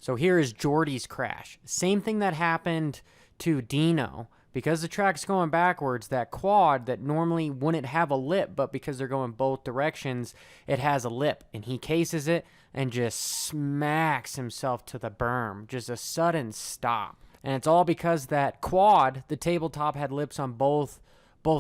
So here is Jordi's crash. Same thing that happened to Dino. Because the track's going backwards, that quad that normally wouldn't have a lip, but because they're going both directions, it has a lip. And he cases it and just smacks himself to the berm. Just a sudden stop. And it's all because that quad, the tabletop, had lips on both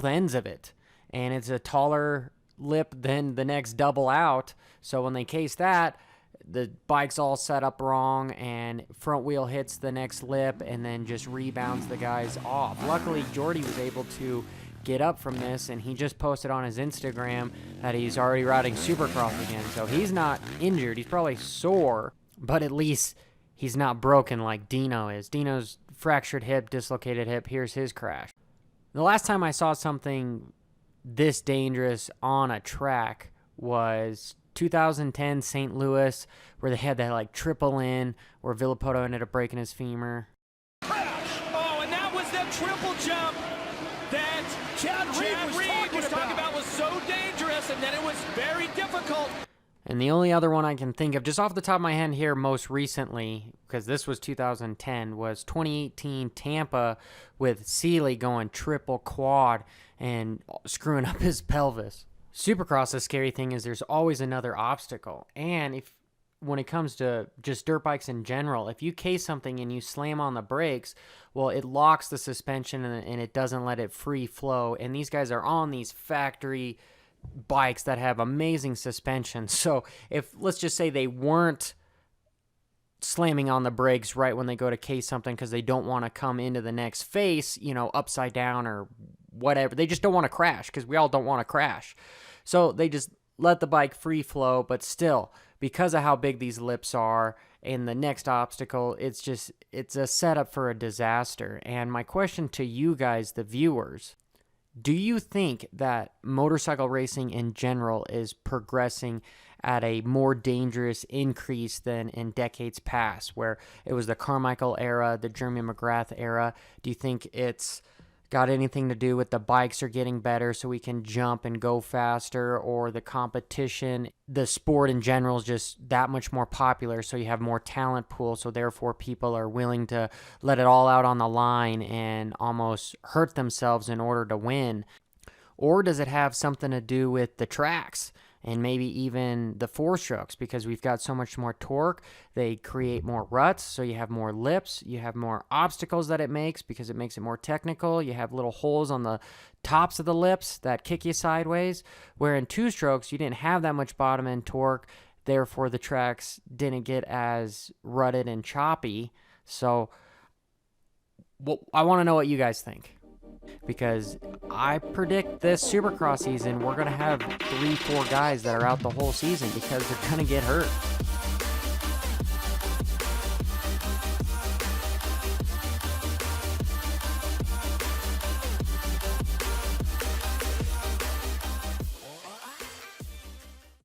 ends of it. And it's a taller lip than the next double out. So when they case that, the bike's all set up wrong, and front wheel hits the next lip and then just rebounds the guys off. Luckily, Jordi was able to get up from this, and he just posted on his Instagram that he's already riding Supercross again. So he's not injured. He's probably sore, but at least he's not broken like Dino is. Dino's fractured hip, dislocated hip. Here's his crash. The last time I saw something this dangerous on a track was 2010 St. Louis, where they had that like triple in where Villopoto ended up breaking his femur. Crash! Oh, and that was that triple jump that Chad Reed was talking about was so dangerous, and that it was very difficult. And the only other one I can think of, just off the top of my head here most recently, because this was 2010, was 2018 Tampa with Seeley going triple quad and screwing up his pelvis. Supercross, the scary thing is there's always another obstacle. And when it comes to just dirt bikes in general, if you case something and you slam on the brakes, well, it locks the suspension and it doesn't let it free flow. And these guys are on these factory bikes that have amazing suspension. So let's just say they weren't slamming on the brakes right when they go to case something because they don't want to come into the next face, upside down or whatever. They just don't want to crash, because we all don't want to crash. So they just let the bike free flow, but still, because of how big these lips are and the next obstacle, it's a setup for a disaster. And my question to you guys, the viewers, do you think that motorcycle racing in general is progressing at a more dangerous increase than in decades past, where it was the Carmichael era, the Jeremy McGrath era? Do you think it's got anything to do with the bikes are getting better so we can jump and go faster, or the competition, the sport in general is just that much more popular, so you have more talent pool, so therefore people are willing to let it all out on the line and almost hurt themselves in order to win? Or does it have something to do with the tracks and maybe even the four strokes? Because we've got so much more torque, they create more ruts, so you have more lips, you have more obstacles that it makes because it makes it more technical. You have little holes on the tops of the lips that kick you sideways, where in two strokes you didn't have that much bottom end torque, therefore the tracks didn't get as rutted and choppy. So I want to know what you guys think, because I predict this Supercross season we're going to have 3-4 guys that are out the whole season because they're going to get hurt.